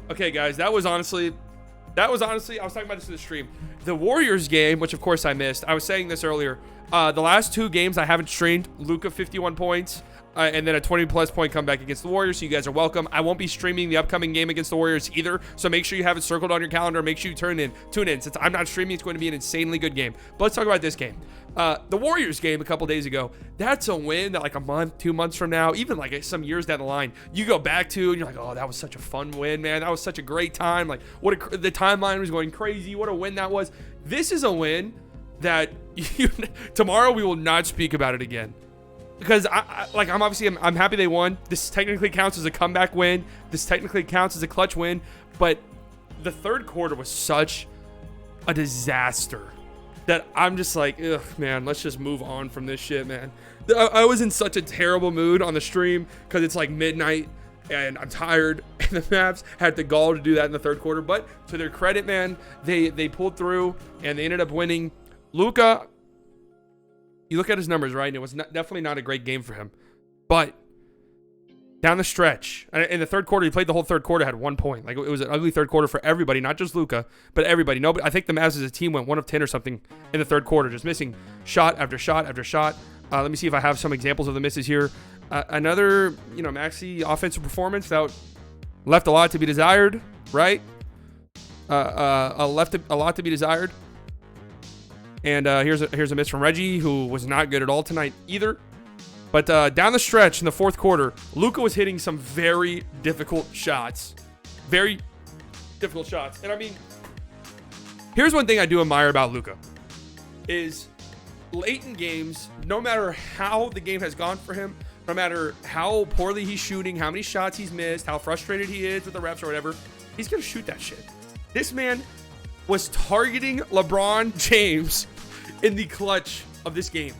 Okay, guys, that was honestly, I was talking about this in the stream. The Warriors game, which of course I missed. I was saying this earlier. The last 2 games I haven't streamed. Luka 51 points. And then a 20-plus point comeback against the Warriors, so you guys are welcome. I won't be streaming the upcoming game against the Warriors either, so make sure you have it circled on your calendar. Make sure you tune in. Since I'm not streaming, it's going to be an insanely good game. But let's talk about this game. The Warriors game a couple days ago, that's a win that like a month, 2 months from now, even like some years down the line, you go back to and you're like, oh, that was such a fun win, man. That was such a great time. Like, the timeline was going crazy. What a win that was. This is a win that tomorrow we will not speak about it again. Because I'm happy they won. This technically counts as a comeback win. This technically counts as a clutch win. But the third quarter was such a disaster that I'm just like, ugh, man, let's just move on from this shit, man. I was in such a terrible mood on the stream because it's like midnight and I'm tired. And the Mavs had the gall to do that in the third quarter. But to their credit, man, they pulled through and they ended up winning. Luka, you look at his numbers, right? And it was definitely not a great game for him. But down the stretch, in the third quarter, he played the whole third quarter, had 1 point. Like, it was an ugly third quarter for everybody, not just Luka, but everybody. Nobody. I think the Mavs as a team went 1 of 10 or something in the third quarter, just missing shot after shot after shot. Let me see if I have some examples of the misses here. Another, Maxey offensive performance that left a lot to be desired, right? Left a lot to be desired. And here's a miss from Reggie, who was not good at all tonight either. But down the stretch in the fourth quarter, Luka was hitting some very difficult shots. Very difficult shots. And I mean, here's one thing I do admire about Luka. Is late in games, no matter how the game has gone for him, no matter how poorly he's shooting, how many shots he's missed, how frustrated he is with the refs or whatever, he's going to shoot that shit. This man was targeting LeBron James in the clutch of this game.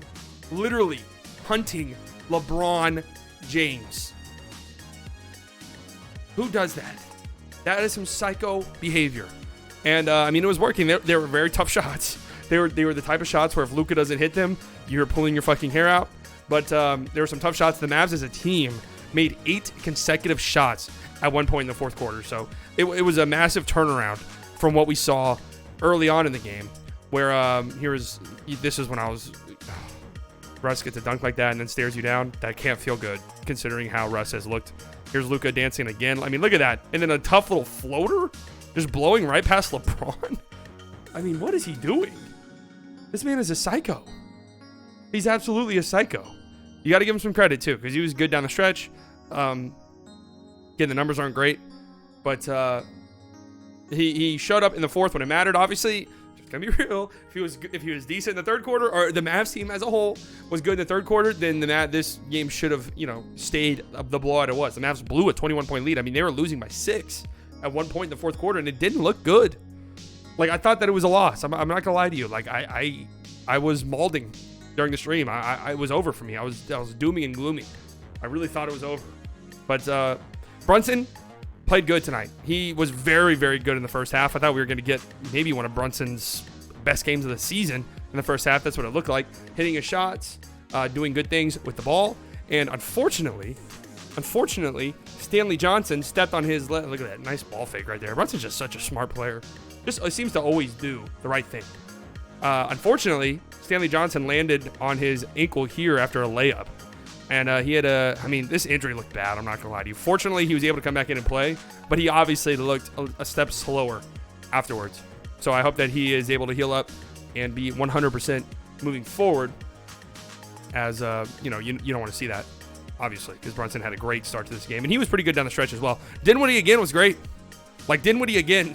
Literally hunting LeBron James. Who does that? That is some psycho behavior. And I mean, it was working. They were very tough shots. They were the type of shots where if Luka doesn't hit them, you're pulling your fucking hair out. But there were some tough shots. The Mavs as a team made 8 consecutive shots at one point in the fourth quarter. So it was a massive turnaround from what we saw early on in the game, where this is when Russ gets a dunk like that and then stares you down. That can't feel good considering how Russ has looked. Here's Luka dancing again. I mean, look at that. And then a tough little floater just blowing right past LeBron. I mean, what is he doing? This man is a psycho. He's absolutely a psycho. You got to give him some credit too, because he was good down the stretch. Again, the numbers aren't great, but he showed up in the fourth when it mattered. Obviously, just gonna be real. If he was decent in the third quarter, or the Mavs team as a whole was good in the third quarter, then this game should have stayed the blowout it was. The Mavs blew a 21-point lead. I mean, they were losing by 6 at one point in the fourth quarter, and it didn't look good. Like, I thought that it was a loss. I'm not gonna lie to you. Like, I was malding during the stream. I was over for me. I was dooming and glooming. I really thought it was over. But Brunson played good tonight. He was very, very good in the first half. I thought we were going to get maybe one of Brunson's best games of the season in the first half. That's what it looked like. Hitting his shots, doing good things with the ball. And unfortunately, Stanley Johnson stepped on his leg. Look at that. Nice ball fake right there. Brunson's just such a smart player. Just seems to always do the right thing. Unfortunately, Stanley Johnson landed on his ankle here after a layup. And he had this injury looked bad. I'm not going to lie to you. Fortunately, he was able to come back in and play, but he obviously looked a step slower afterwards. So I hope that he is able to heal up and be 100% moving forward, as, you don't want to see that, obviously, because Brunson had a great start to this game. And he was pretty good down the stretch as well. Dinwiddie again was great. Like, Dinwiddie again.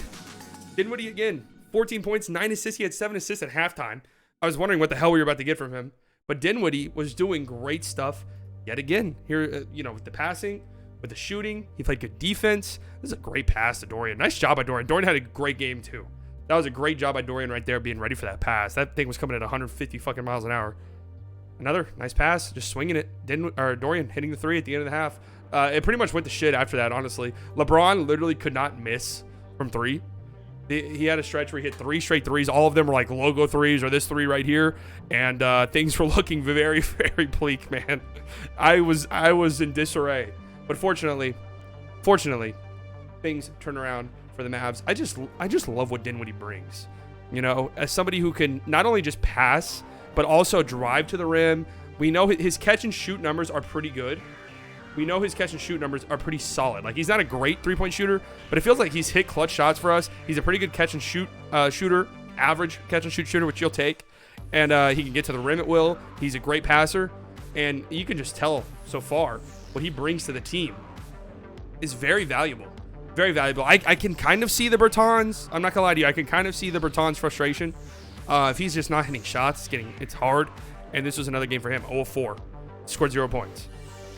14 points, 9 assists. He had 7 assists at halftime. I was wondering what the hell we were about to get from him. But Dinwiddie was doing great stuff yet again. Here, with the passing, with the shooting. He played good defense. This is a great pass to Dorian. Nice job by Dorian. Dorian had a great game, too. That was a great job by Dorian right there, being ready for that pass. That thing was coming at 150 fucking miles an hour. Another nice pass, just swinging it. Dorian hitting the 3 at the end of the half. It pretty much went to shit after that, honestly. LeBron literally could not miss from 3. He had a stretch where he hit 3 straight threes. All of them were like logo threes, or this 3 right here. And things were looking very, very bleak, man. I was in disarray. But fortunately, things turn around for the Mavs. I just love what Dinwiddie brings. You know, as somebody who can not only just pass, but also drive to the rim. We know his catch and shoot numbers are pretty good. We know his catch and shoot numbers are pretty solid. Like, he's not a great three-point shooter, but it feels like he's hit clutch shots for us. He's a pretty good catch and shoot shooter, average catch and shoot shooter, which you'll take. And he can get to the rim at will. He's a great passer. And you can just tell so far what he brings to the team is very valuable. Very valuable. I can kind of see the Bertans. I'm not going to lie to you. I can kind of see the Bertans' frustration. If he's just not hitting shots, it's hard. And this was another game for him. 0-4. Scored 0 points.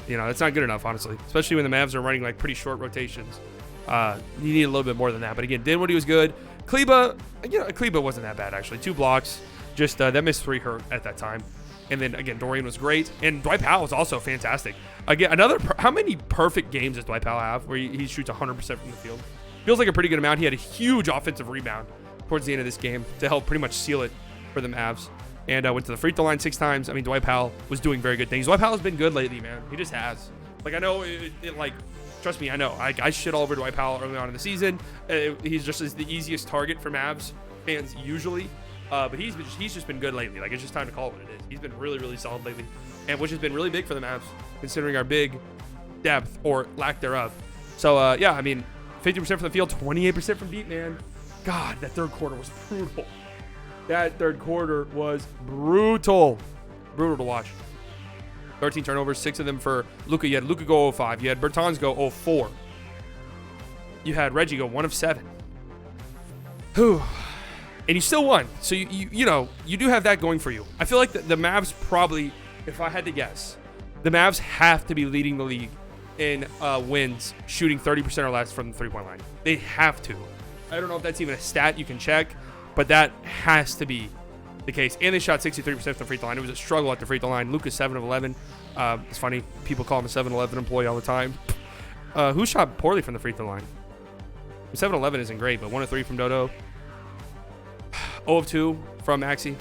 You know, that's not good enough, honestly. Especially when the Mavs are running like pretty short rotations. You need a little bit more than that. But again, Dinwiddie was good. Kleba wasn't that bad, actually. 2 blocks. Just that missed 3 hurt at that time. And then, again, Dorian was great. And Dwight Powell was also fantastic. Again, how many perfect games does Dwight Powell have where he shoots 100% from the field? Feels like a pretty good amount. He had a huge offensive rebound towards the end of this game to help pretty much seal it for the Mavs. And went to the free throw line 6 times. I mean, Dwight Powell was doing very good things. Dwight Powell's been good lately, man. He just has. Like, I know trust me, I know. I shit all over Dwight Powell early on in the season. He's just the easiest target for Mavs fans usually. But he's just been good lately. Like, it's just time to call it what it is. He's been really, really solid lately, and which has been really big for the Mavs, considering our big depth or lack thereof. So, yeah, I mean, 50% from the field, 28% from deep, man. God, that third quarter was brutal. That third quarter was brutal. Brutal to watch. 13 turnovers, 6 of them for Luka. You had Luka go 0-5. You had Bertans go 0-4. You had Reggie go 1 of 7. Whew. And you still won. So, you know, you do have that going for you. I feel like the Mavs probably, if I had to guess, the Mavs have to be leading the league in wins, shooting 30% or less from the three-point line. They have to. I don't know if that's even a stat you can check, but that has to be the case. And they shot 63% from the free throw line. It was a struggle at the free throw line. Luka's 7 of 11. It's funny. People call him a 7-11 employee all the time. Who shot poorly from the free throw line? 7-11 isn't great, but 1 of 3 from Dodo. 0 of 2 from Maxey.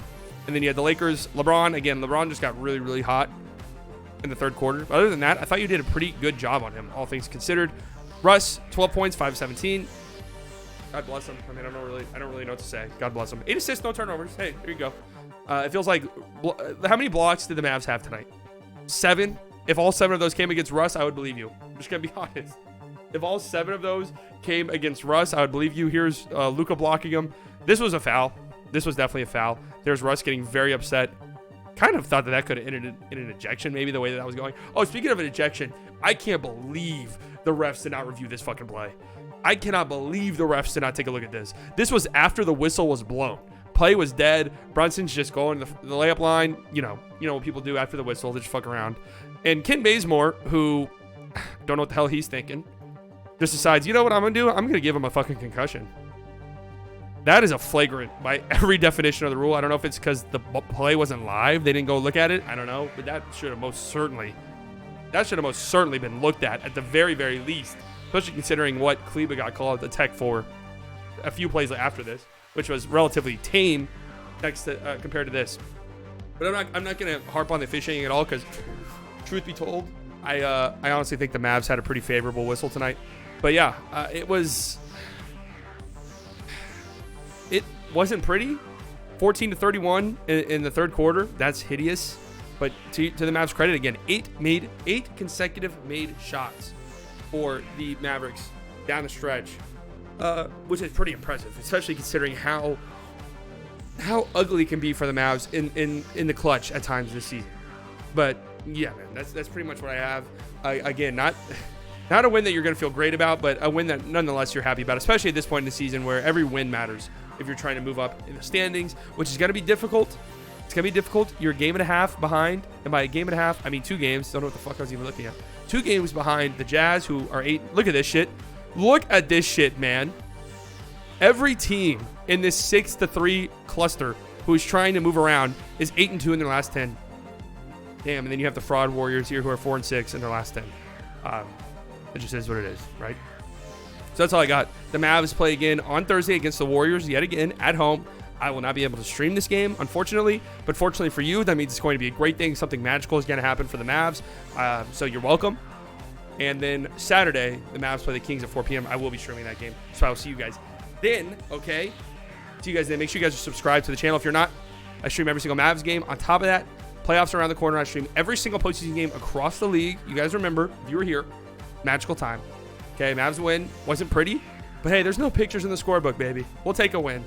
And then you had the Lakers. LeBron just got really, really hot in the third quarter. But other than that, I thought you did a pretty good job on him, all things considered. Russ, 12 points, 5 of 17. God bless him. I mean, I don't really know what to say. God bless him. 8 assists, no turnovers. Hey, there you go. It feels like, how many blocks did the Mavs have tonight? 7. If all 7 of those came against Russ, I would believe you. I'm just going to be honest. If all 7 of those came against Russ, I would believe you. Here's Luka blocking him. This was a foul. This was definitely a foul. There's Russ getting very upset. Kind of thought that could have ended in an ejection, maybe, the way that was going. Oh, speaking of an ejection, I can't believe the refs did not review this fucking play. I cannot believe the refs did not take a look at this. This was after the whistle was blown. Play was dead. Brunson's just going to the layup line. You know what people do after the whistle. They just fuck around. And Ken Bazemore, who don't know what the hell he's thinking, just decides, you know what I'm going to do? I'm going to give him a fucking concussion. That is a flagrant by every definition of the rule. I don't know if it's because the play wasn't live. They didn't go look at it. I don't know. But that should have most certainly been looked at the very, very least. Especially considering what Kleba got called the tech for a few plays after this, which was relatively tame compared to this. But I'm not going to harp on the officiating at all because, truth be told, I honestly think the Mavs had a pretty favorable whistle tonight. But yeah, it wasn't pretty. 14-31 in the third quarter. That's hideous. But to the Mavs' credit, again, 8 consecutive made shots for the Mavericks down the stretch, which is pretty impressive, especially considering how ugly it can be for the Mavs in the clutch at times this season. But yeah, man, that's pretty much what I have. Again, not a win that you're going to feel great about, but a win that nonetheless you're happy about, especially at this point in the season where every win matters if you're trying to move up in the standings, which is going to be difficult. It's going to be difficult. You're a game and a half behind. And by a game and a half, I mean 2 games. Don't know what the fuck I was even looking at. 2 games behind the Jazz, who are 8. Look at this shit. Look at this shit, man. Every team in this 6-3 cluster who is trying to move around is 8-2 in their last 10. Damn, and then you have the fraud Warriors here who are 4-6 in their last 10. It just is what it is, right? So that's all I got. The Mavs play again on Thursday against the Warriors yet again at home. I will not be able to stream this game, unfortunately. But fortunately for you, that means it's going to be a great thing. Something magical is going to happen for the Mavs. So you're welcome. And then Saturday, the Mavs play the Kings at 4 p.m. I will be streaming that game, so I will see you guys then. Okay, see you guys then. Make sure you guys are subscribed to the channel if you're not. I stream every single Mavs game. On top of that, playoffs are around the corner. I stream every single postseason game across the league. You guys remember, if you were here, magical time. Okay, Mavs win. Wasn't pretty, but hey, there's no pictures in the scorebook, baby. We'll take a win.